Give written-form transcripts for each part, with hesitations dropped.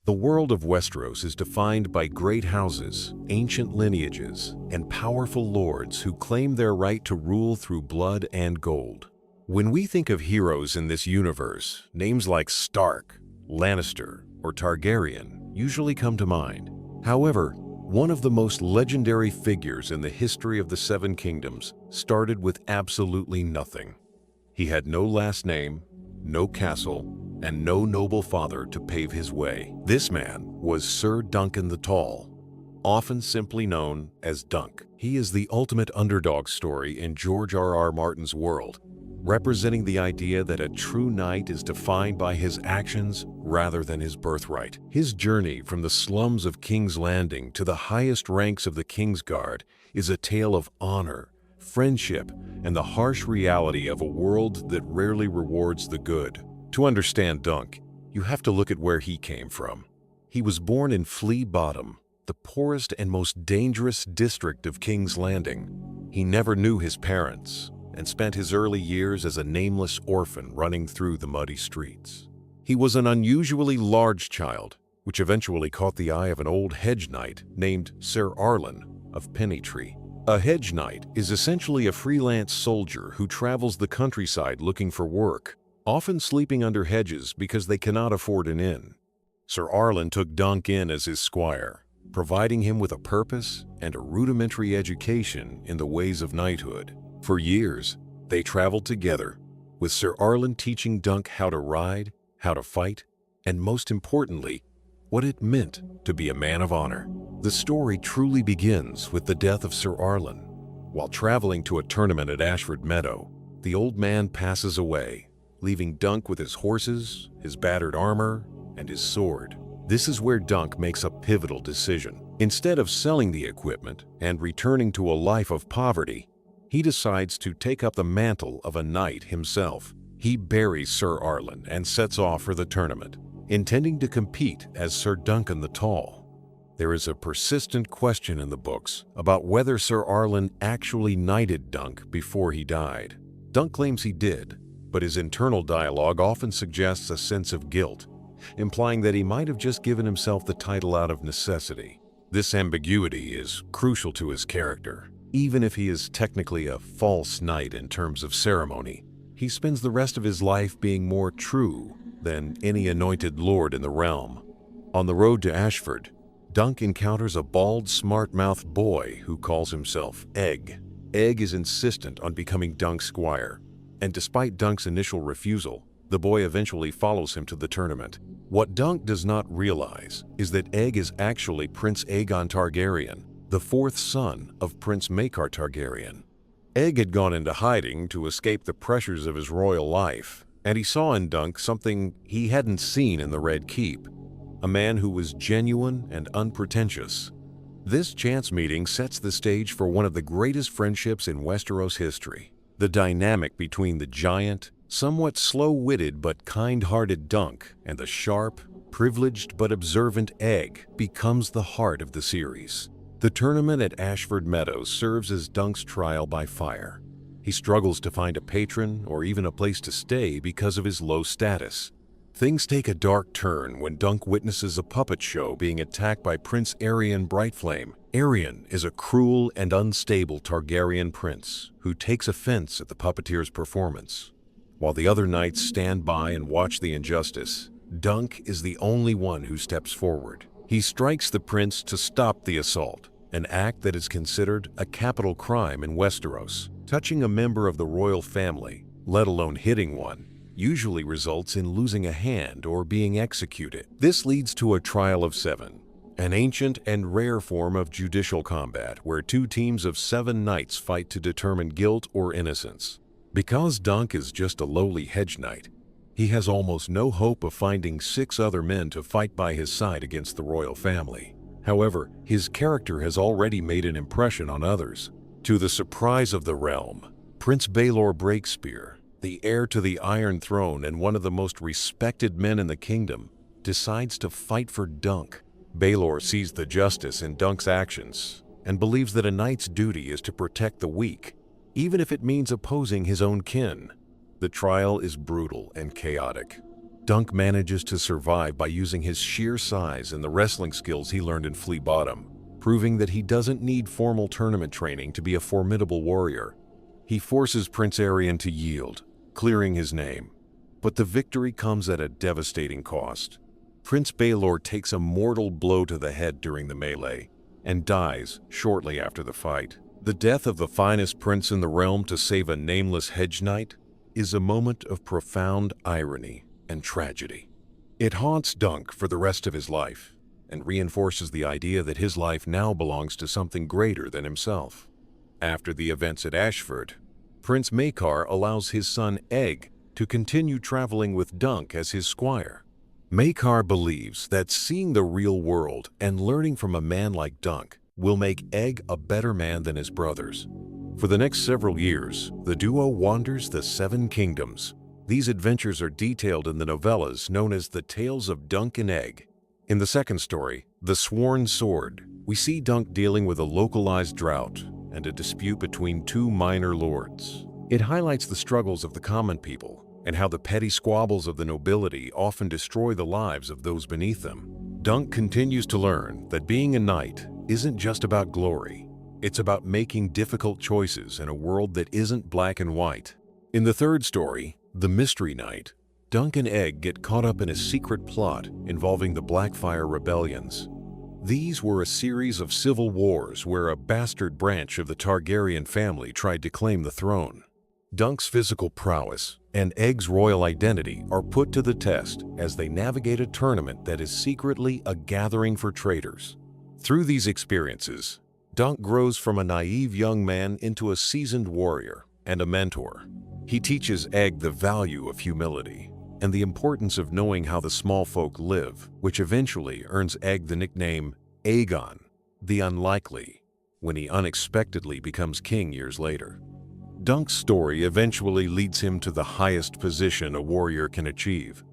The world of Westeros is defined by great houses, ancient lineages, and powerful lords who claim their right to rule through blood and gold. When we think of heroes in this universe, names like Stark, Lannister, or Targaryen usually come to mind. However, one of the most legendary figures in the history of the Seven Kingdoms started with absolutely nothing. He had no last name, no castle, and no noble father to pave his way. This man was Ser Duncan the Tall, often simply known as Dunk. He is the ultimate underdog story in George R.R. Martin's world, representing the idea that a true knight is defined by his actions rather than his birthright. His journey from the slums of King's Landing to the highest ranks of the Kingsguard is a tale of honor, friendship, and the harsh reality of a world that rarely rewards the good. To understand Dunk, you have to look at where he came from. He was born in Flea Bottom, the poorest and most dangerous district of King's Landing. He never knew his parents and spent his early years as a nameless orphan running through the muddy streets. He was an unusually large child, which eventually caught the eye of an old hedge knight named Ser Arlan of Pennytree. A hedge knight is essentially a freelance soldier who travels the countryside looking for work, often sleeping under hedges because they cannot afford an inn. Ser Arlan took Dunk in as his squire, providing him with a purpose and a rudimentary education in the ways of knighthood. For years, they traveled together, with Ser Arlan teaching Dunk how to ride, how to fight, and most importantly, what it meant to be a man of honor. The story truly begins with the death of Ser Arlan. While traveling to a tournament at Ashford Meadow, the old man passes away, leaving Dunk with his horses, his battered armor, and his sword. This is where Dunk makes a pivotal decision. Instead of selling the equipment and returning to a life of poverty, he decides to take up the mantle of a knight himself. He buries Ser Arlan and sets off for the tournament, intending to compete as Ser Duncan the Tall. There is a persistent question in the books about whether Ser Arlan actually knighted Dunk before he died. Dunk claims he did, but his internal dialogue often suggests a sense of guilt, implying that he might have just given himself the title out of necessity. This ambiguity is crucial to his character. Even if he is technically a false knight in terms of ceremony, he spends the rest of his life being more true than any anointed lord in the realm. On the road to Ashford, Dunk encounters a bald, smart-mouthed boy who calls himself Egg. Egg is insistent on becoming Dunk's squire, and despite Dunk's initial refusal, the boy eventually follows him to the tournament. What Dunk does not realize is that Egg is actually Prince Aegon Targaryen, the fourth son of Prince Maekar Targaryen. Egg had gone into hiding to escape the pressures of his royal life, and he saw in Dunk something he hadn't seen in the Red Keep, a man who was genuine and unpretentious. This chance meeting sets the stage for one of the greatest friendships in Westeros history. The dynamic between the giant, somewhat slow-witted but kind-hearted Dunk and the sharp, privileged but observant Egg becomes the heart of the series. The tournament at Ashford Meadow serves as Dunk's trial by fire. He struggles to find a patron or even a place to stay because of his low status. Things take a dark turn when Dunk witnesses a puppet show being attacked by Prince Aerion Brightflame. Aerion is a cruel and unstable Targaryen prince who takes offense at the puppeteer's performance. While the other knights stand by and watch the injustice, Dunk is the only one who steps forward. He strikes the prince to stop the assault, an act that is considered a capital crime in Westeros. Touching a member of the royal family, let alone hitting one, usually results in losing a hand or being executed. This leads to a trial of 7, an ancient and rare form of judicial combat where 2 teams of 7 knights fight to determine guilt or innocence. Because Dunk is just a lowly hedge knight, he has almost no hope of finding 6 other men to fight by his side against the royal family. However, his character has already made an impression on others. To the surprise of the realm, Prince Baelor Breakspear, the heir to the Iron Throne and one of the most respected men in the kingdom, decides to fight for Dunk. Baelor sees the justice in Dunk's actions and believes that a knight's duty is to protect the weak, even if it means opposing his own kin. The trial is brutal and chaotic. Dunk manages to survive by using his sheer size and the wrestling skills he learned in Flea Bottom, proving that he doesn't need formal tournament training to be a formidable warrior. He forces Prince Aerion to yield, clearing his name. But the victory comes at a devastating cost. Prince Baelor takes a mortal blow to the head during the melee and dies shortly after the fight. The death of the finest prince in the realm to save a nameless hedge knight is a moment of profound irony and tragedy. It haunts Dunk for the rest of his life and reinforces the idea that his life now belongs to something greater than himself. After the events at Ashford, Prince Maekar allows his son Egg to continue traveling with Dunk as his squire. Maekar believes that seeing the real world and learning from a man like Dunk will make Egg a better man than his brothers. For the next several years, the duo wanders the Seven Kingdoms. These adventures are detailed in the novellas known as the Tales of Dunk and Egg. In the second story, The Sworn Sword, we see Dunk dealing with a localized drought and a dispute between two minor lords. It highlights the struggles of the common people and how the petty squabbles of the nobility often destroy the lives of those beneath them. Dunk continues to learn that being a knight isn't just about glory. It's about making difficult choices in a world that isn't black and white. In the third story, The Mystery Knight, Dunk and Egg get caught up in a secret plot involving the Blackfire rebellions. These were a series of civil wars where a bastard branch of the Targaryen family tried to claim the throne. Dunk's physical prowess and Egg's royal identity are put to the test as they navigate a tournament that is secretly a gathering for traitors. Through these experiences, Dunk grows from a naive young man into a seasoned warrior and a mentor. He teaches Egg the value of humility and the importance of knowing how the small folk live, which eventually earns Egg the nickname Aegon, the Unlikely, when he unexpectedly becomes king years later. Dunk's story eventually leads him to the highest position a warrior can achieve.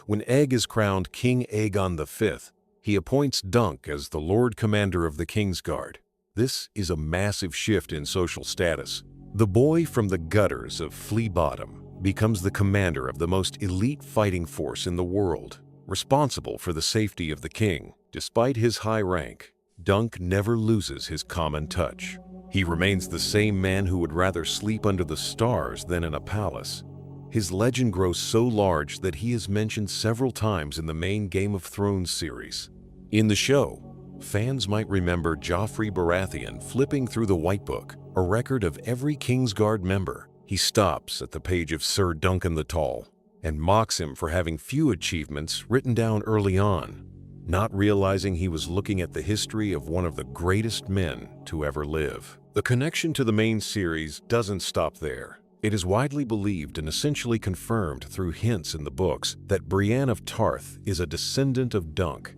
When Egg is crowned King Aegon V, he appoints Dunk as the Lord Commander of the Kingsguard. This is a massive shift in social status. The boy from the gutters of Flea Bottom becomes the commander of the most elite fighting force in the world, responsible for the safety of the king. Despite his high rank, Dunk never loses his common touch. He remains the same man who would rather sleep under the stars than in a palace. His legend grows so large that he is mentioned several times in the main Game of Thrones series. In the show, fans might remember Joffrey Baratheon flipping through the White Book, a record of every Kingsguard member. He stops at the page of Ser Duncan the Tall and mocks him for having few achievements written down early on, not realizing he was looking at the history of one of the greatest men to ever live. The connection to the main series doesn't stop there. It is widely believed and essentially confirmed through hints in the books that Brienne of Tarth is a descendant of Dunk.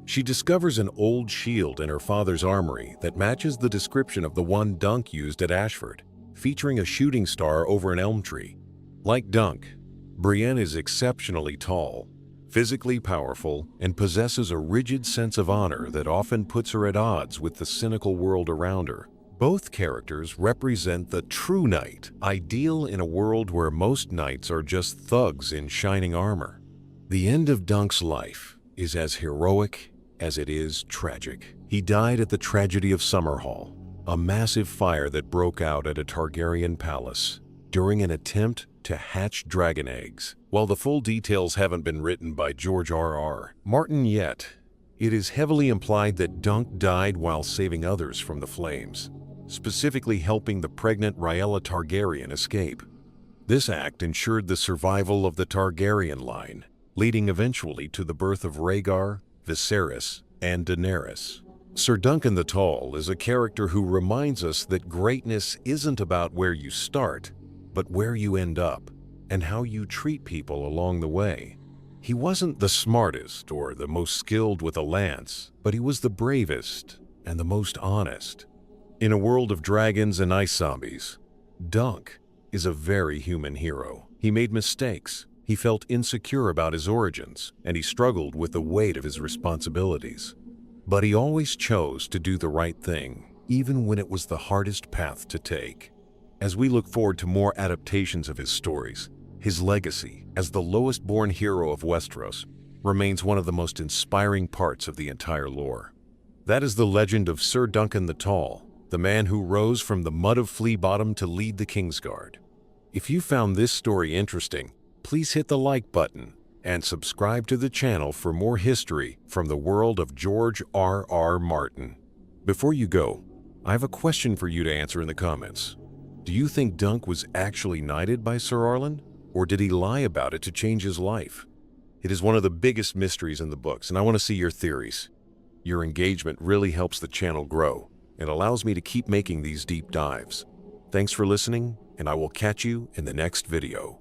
She discovers an old shield in her father's armory that matches the description of the one Dunk used at Ashford, featuring a shooting star over an elm tree. Like Dunk, Brienne is exceptionally tall, physically powerful, and possesses a rigid sense of honor that often puts her at odds with the cynical world around her. Both characters represent the true knight, ideal in a world where most knights are just thugs in shining armor. The end of Dunk's life is as heroic as it is tragic. He died at the tragedy of Summerhall, a massive fire that broke out at a Targaryen palace during an attempt to hatch dragon eggs. While the full details haven't been written by George R.R. Martin yet, it is heavily implied that Dunk died while saving others from the flames, specifically helping the pregnant Rhaella Targaryen escape. This act ensured the survival of the Targaryen line, leading eventually to the birth of Rhaegar, Viserys, and Daenerys. Ser Duncan the Tall is a character who reminds us that greatness isn't about where you start, but where you end up, and how you treat people along the way. He wasn't the smartest or the most skilled with a lance, but he was the bravest and the most honest. In a world of dragons and ice zombies, Dunk is a very human hero. He made mistakes, he felt insecure about his origins, and he struggled with the weight of his responsibilities. But he always chose to do the right thing, even when it was the hardest path to take. As we look forward to more adaptations of his stories, His legacy, as the lowest-born hero of Westeros, remains one of the most inspiring parts of the entire lore. That is the legend of Ser Duncan the Tall, the man who rose from the mud of Flea Bottom to lead the Kingsguard. If you found this story interesting, please hit the like button and subscribe to the channel for more history from the world of George R.R. Martin. Before you go, I have a question for you to answer in the comments. Do you think Dunk was actually knighted by Sir Arlan, or did he lie about it to change his life? It is one of the biggest mysteries in the books, and I want to see your theories. Your engagement really helps the channel grow and allows me to keep making these deep dives. Thanks for listening, and I will catch you in the next video.